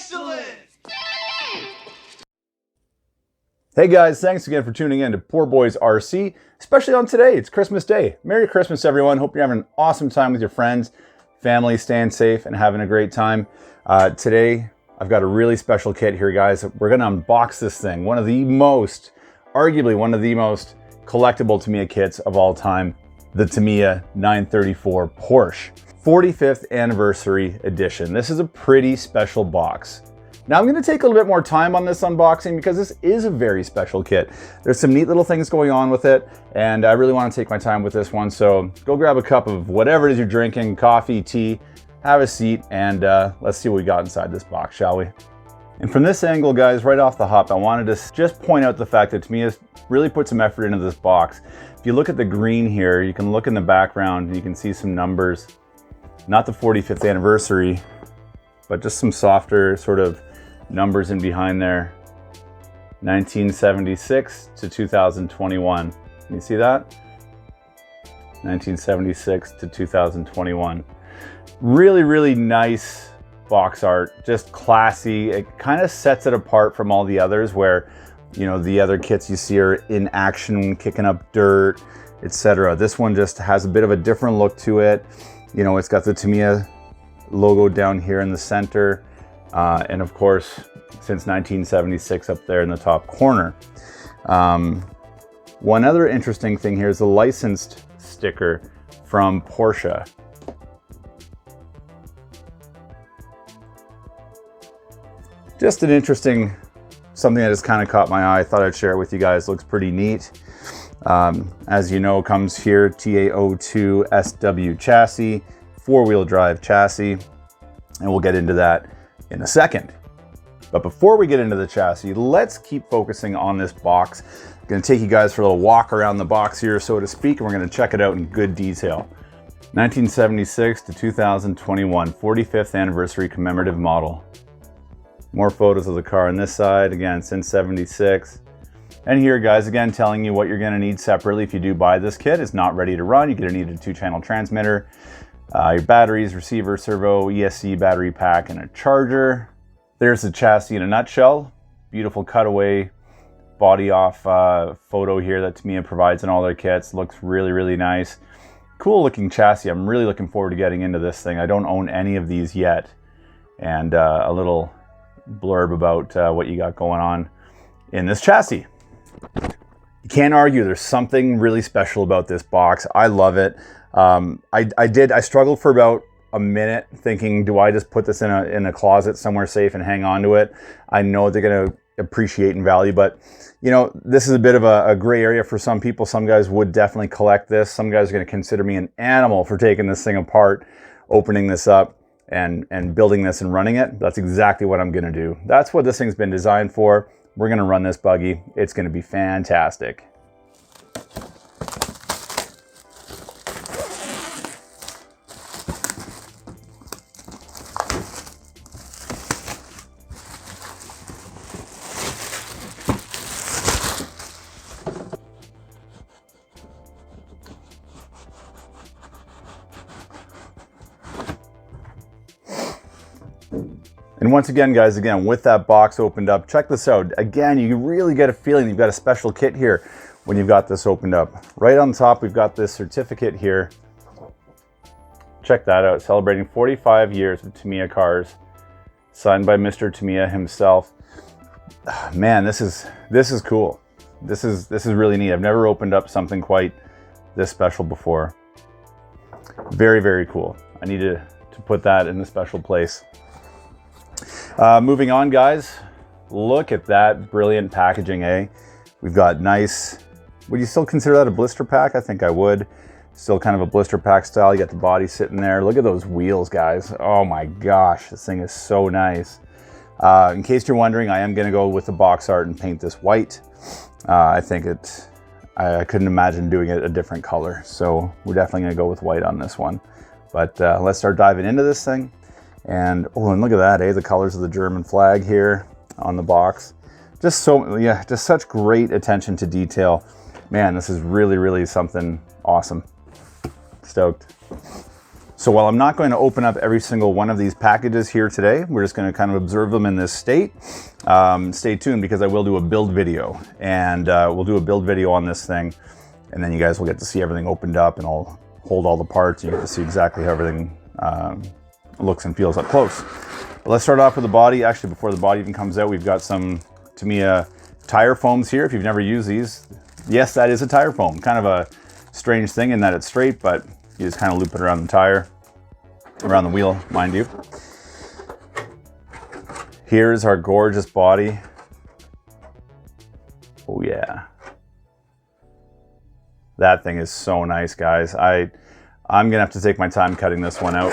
Excellent! Hey guys, thanks again for tuning in to Poor Boys RC, especially on today. It's Christmas Day. Merry Christmas, everyone. Hope you're having an awesome time with your friends, family, staying safe, and having a great time. Today, I've got a really special kit here, guys. We're gonna unbox this thing. Arguably one of the most collectible Tamiya kits of all time, the Tamiya 934 Porsche. 45th anniversary edition. This is a pretty special box. Now I'm going to take a little bit more time on this unboxing because this is a very special kit. There's some neat little things going on with it, and I really want to take my time with this one. So go grab a cup of whatever it is you're drinking, coffee, tea, have a seat, and let's see what we got inside this box, shall we? And from this angle, guys, right off the hop, I wanted to just point out the fact that Tamiya really put some effort into this box. If you look at the green here, you can look in the background and you can see some numbers. Not the 45th anniversary, but just some softer sort of numbers in behind there. 1976 to 2021. Can you see that? 1976 to 2021. Really, really nice box art, just classy. It kind of sets it apart from all the others where, you know, the other kits you see are in action, kicking up dirt, etc. This one just has a bit of a different look to it. You know, it's got the Tamiya logo down here in the center. And of course, since 1976 up there in the top corner. One other interesting thing here is the licensed sticker from Porsche. Just an interesting, something that just kind of caught my eye. I thought I'd share it with you guys. Looks pretty neat. As you know, comes here, TA02 SW chassis, four-wheel drive chassis, and we'll get into that in a second. But before we get into the chassis, let's keep focusing on this box. I'm gonna take you guys for a little walk around the box here, so to speak, and we're gonna check it out in good detail. 1976 to 2021, 45th anniversary commemorative model. More photos of the car on this side, again, since 76. And here, guys, again, telling you what you're gonna need separately if you do buy this kit. It's not ready to run. You're gonna need a 2-channel transmitter, your batteries, receiver, servo, ESC battery pack, and a charger. There's the chassis in a nutshell. Beautiful cutaway body off photo here that Tamiya provides in all their kits. Looks really, really nice. Cool looking chassis. I'm really looking forward to getting into this thing. I don't own any of these yet. And a little blurb about what you got going on in this chassis. You can't argue, there's something really special about this box. I love it. I struggled for about a minute thinking, do I just put this in a closet somewhere safe and hang on to it? I know they're gonna appreciate in value, but you know, this is a bit of a gray area for some people. Some guys would definitely collect this. Some guys are gonna consider me an animal for taking this thing apart, opening this up, and building this and running it. That's exactly what I'm gonna do. That's what this thing's been designed for. We're gonna run this buggy. It's gonna be fantastic. And once again, guys, with that box opened up, check this out. Again, you really get a feeling you've got a special kit here when you've got this opened up. Right on top, we've got this certificate here. Check that out, celebrating 45 years of Tamiya cars, signed by Mr. Tamiya himself. Man, this is cool. This is really neat. I've never opened up something quite this special before. Very, very cool. I need to put that in a special place. Moving on, guys, look at that brilliant packaging, eh? We've got nice, would you still consider that a blister pack? I think I would. Still kind of a blister pack style. You got the body sitting there. Look at those wheels, guys. Oh my gosh, this thing is so nice. In case you're wondering, I am gonna go with the box art and paint this white. I couldn't imagine doing it a different color. So we're definitely gonna go with white on this one. But let's start diving into this thing. And oh, and look at that, eh? The colors of the German flag here on the box. Just so, yeah, just such great attention to detail. Man, this is really, really something awesome. Stoked. So while I'm not going to open up every single one of these packages here today, we're just going to kind of observe them in this state. Stay tuned because I will do a build video, and we'll do a build video on this thing, and then you guys will get to see everything opened up, and I'll hold all the parts and you get to see exactly how everything looks and feels up close. But let's start off with the body. Actually, before the body even comes out, we've got some Tamiya tire foams here. If you've never used these, yes, that is a tire foam. Kind of a strange thing in that it's straight, but you just kind of loop it around the tire, around the wheel, mind you. Here's our gorgeous body. Oh yeah. That thing is so nice, guys. I'm gonna have to take my time cutting this one out.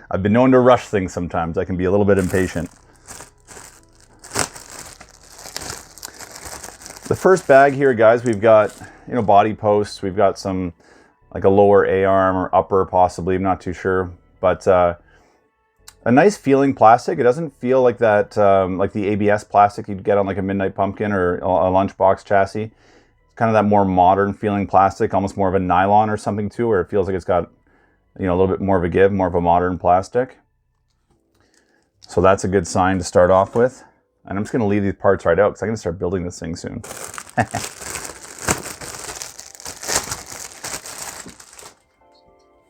I've been known to rush things sometimes. I can be a little bit impatient. The first bag here, guys, we've got, body posts. We've got some, like a lower A-arm or upper possibly, I'm not too sure. But a nice feeling plastic. It doesn't feel like that, like the ABS plastic you'd get on like a Midnight Pumpkin or a Lunchbox chassis. It's kind of that more modern feeling plastic, almost more of a nylon or something too, where it feels like it's got, a little bit more of a give, more of a modern plastic. So that's a good sign to start off with. And I'm just going to leave these parts right out because I'm going to start building this thing soon.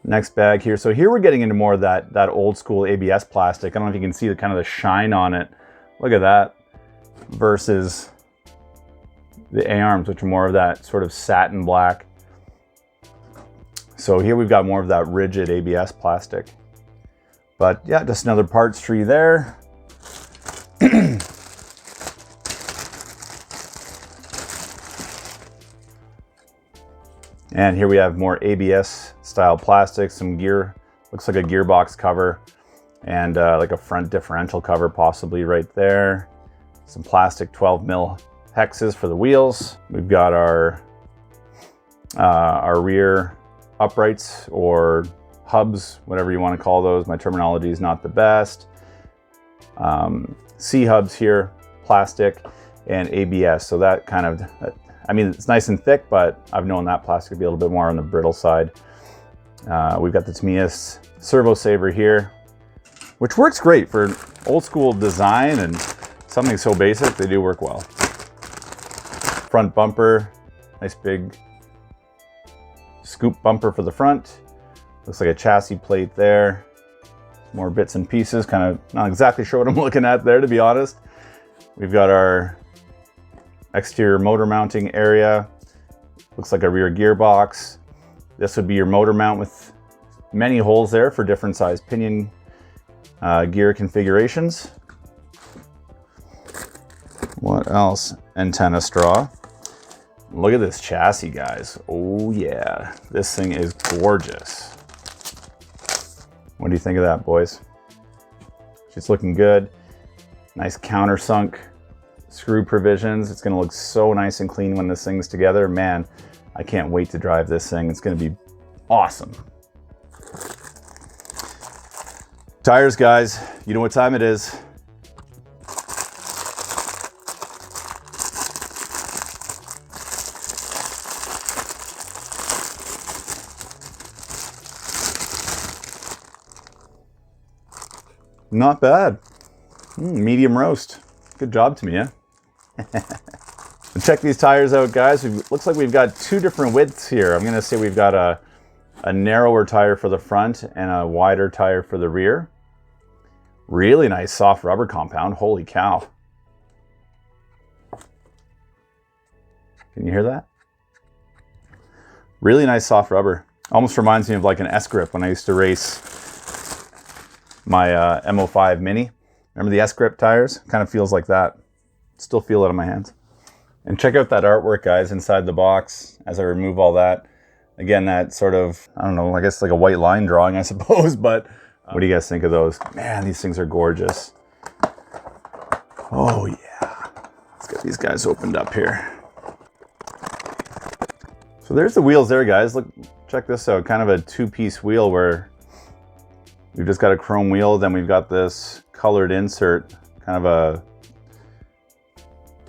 Next bag here. So here we're getting into more of that old school ABS plastic. I don't know if you can see the kind of the shine on it. Look at that. Versus the A-arms, which are more of that sort of satin black. So here we've got more of that rigid ABS plastic. But yeah, just another parts tree there. And here we have more ABS style plastic, some gear, looks like a gearbox cover, and like a front differential cover possibly right there. Some plastic 12 mil hexes for the wheels. We've got our rear uprights or hubs, whatever you want to call those. My terminology is not the best. C-hubs here, plastic and ABS. So that kind of, I mean, it's nice and thick, but I've known that plastic to be a little bit more on the brittle side. We've got the Tamiya servo saver here, which works great for an old school design and something so basic. They do work well. Front bumper, nice big scoop bumper for the front. Looks like a chassis plate there. More bits and pieces, kind of not exactly sure what I'm looking at there, to be honest. We've got our exterior motor mounting area. Looks like a rear gearbox. This would be your motor mount with many holes there for different size pinion gear configurations. What else? Antenna straw. Look at this chassis, guys. Oh yeah, this thing is gorgeous. What do you think of that, boys? She's looking good. Nice countersunk screw provisions. It's gonna look so nice and clean when this thing's together. Man, I can't wait to drive this thing. It's gonna be awesome. Tires, guys, you know what time it is. Not bad. Medium roast. Good job, Tamiya. Check these tires out, guys. Looks like we've got two different widths here. I'm gonna say we've got a narrower tire for the front and a wider tire for the rear. Really nice soft rubber compound. Holy cow. Can you hear that? Really nice soft rubber. Almost reminds me of like an S-grip when I used to race my MO5 Mini. Remember the S-grip tires? Kind of feels like that. Still feel it on my hands. And check out that artwork, guys, inside the box as I remove all that. Again, that sort of, I don't know, I guess like a white line drawing, I suppose, but what do you guys think of those? Man, these things are gorgeous. Oh yeah. Let's get these guys opened up here. So there's the wheels there, guys. Look, check this out. Kind of a two-piece wheel where we've just got a chrome wheel, then we've got this colored insert, kind of a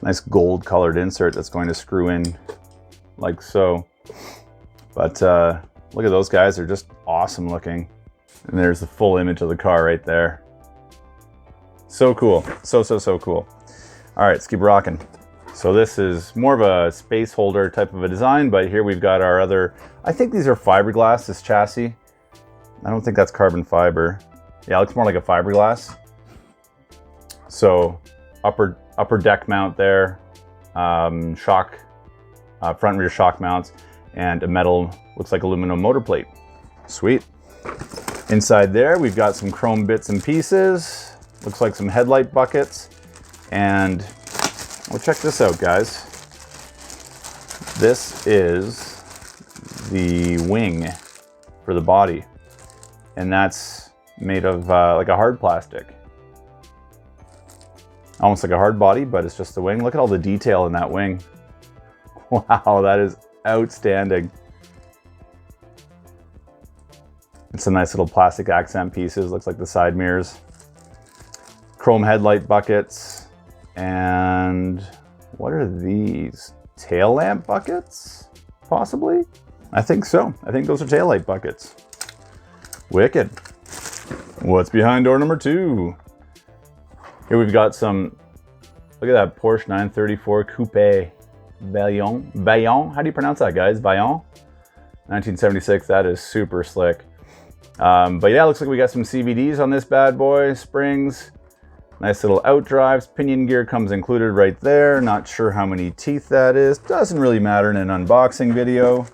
nice gold colored insert that's going to screw in like so. But Look at those guys, they're just awesome looking. And there's the full image of the car right there. So cool, so cool. All right, let's keep rocking. So this is more of a space holder type of a design, but here we've got our other, I think these are fiberglass, this chassis. I don't think that's carbon fiber. Yeah, it looks more like a fiberglass. So upper deck mount there, front and rear shock mounts, and a metal, looks like aluminum motor plate. Sweet. Inside there, we've got some chrome bits and pieces. Looks like some headlight buckets. And well, check this out, guys. This is the wing for the body. And that's made of like a hard plastic. Almost like a hard body, but it's just the wing. Look at all the detail in that wing. Wow, that is outstanding. And some nice little plastic accent pieces. Looks like the side mirrors. Chrome headlight buckets. And what are these? Tail lamp buckets? Possibly? I think so. I think those are tail light buckets. Wicked. What's behind door number 2? Here we've got some, look at that Porsche 934 Coupe Bayon. Bayon? How do you pronounce that, guys? Bayon? 1976. That is super slick. But yeah, looks like we got some CVDs on this bad boy. Springs. Nice little outdrives. Pinion gear comes included right there. Not sure how many teeth that is. Doesn't really matter in an unboxing video.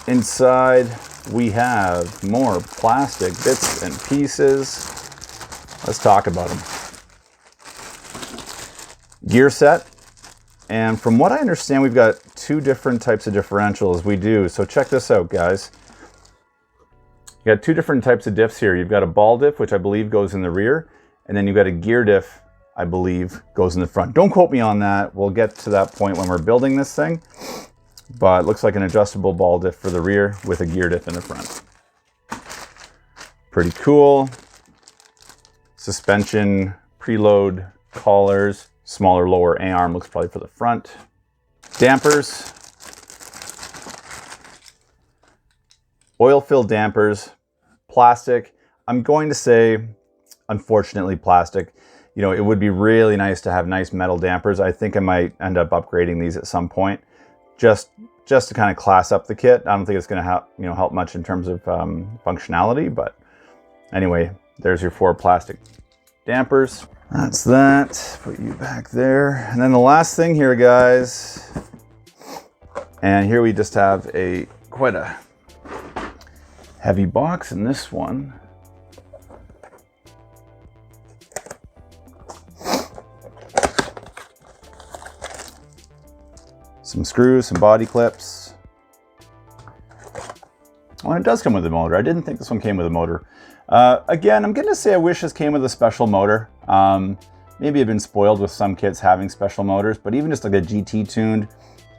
Inside, we have more plastic bits and pieces. Let's talk about them. Gear set. And from what I understand, we've got 2 different types of differentials. We do. So check this out, guys. You got 2 different types of diffs here. You've got a ball diff, which I believe goes in the rear. And then you've got a gear diff, I believe, goes in the front. Don't quote me on that. We'll get to that point when we're building this thing. But it looks like an adjustable ball diff for the rear with a gear diff in the front. Pretty cool. Suspension, preload collars, smaller lower A-arm, looks probably for the front. Dampers. Oil-filled dampers, plastic. I'm going to say, unfortunately, plastic. You know, it would be really nice to have nice metal dampers. I think I might end up upgrading these at some point, just to kind of class up the kit. I don't think it's going to help much in terms of functionality, but anyway, there's your 4 plastic dampers. That's that. Put you back there. And then the last thing here, guys. And here we just have quite a heavy box in this one. Some screws, some body clips. Well, it does come with a motor. I didn't think this one came with a motor. Again, I'm gonna say I wish this came with a special motor. Maybe I've been spoiled with some kits having special motors, but even just like a GT tuned,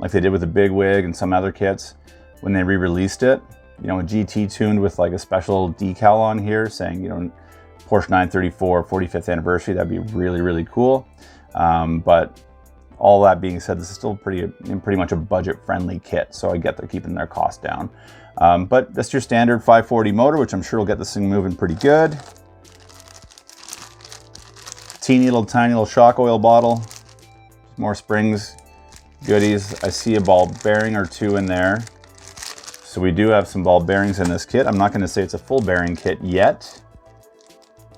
like they did with the Big Wig and some other kits, when they re-released it, you know, a GT tuned with like a special decal on here saying, you know, Porsche 934 45th anniversary, that'd be really, really cool. But all that being said, this is still pretty much a budget-friendly kit, so I get they're keeping their cost down. But that's your standard 540 motor, which I'm sure will get this thing moving pretty good. Tiny little shock oil bottle. More springs, goodies. I see a ball bearing or 2 in there. So we do have some ball bearings in this kit. I'm not going to say it's a full bearing kit yet,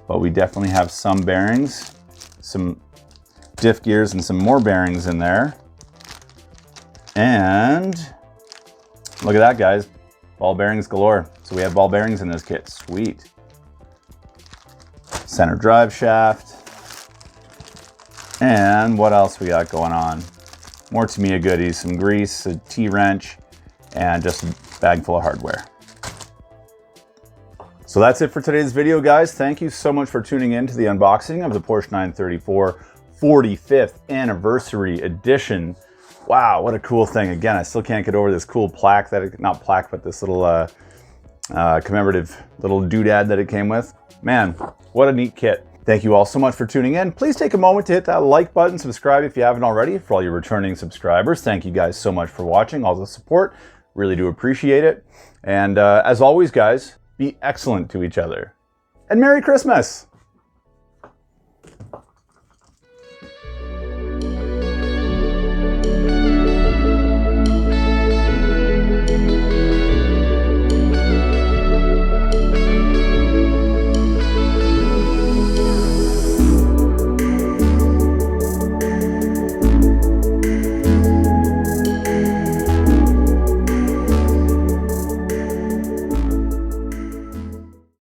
but we definitely have some bearings, some diff gears and some more bearings in there. And look at that, guys. Ball bearings galore. So we have ball bearings in this kit. Sweet. Center drive shaft. And what else we got going on? More Tamiya goodies, some grease, a T-wrench, and just a bag full of hardware. So that's it for today's video, guys. Thank you so much for tuning in to the unboxing of the Porsche 934 45th Anniversary Edition. Wow, what a cool thing. Again, I still can't get over this cool plaque not plaque, but this little commemorative little doodad that it came with. Man, what a neat kit. Thank you all so much for tuning in. Please take a moment to hit that like button, subscribe if you haven't already. For all your returning subscribers, thank you guys so much for watching, all the support. Really do appreciate it. And as always, guys, be excellent to each other. And Merry Christmas!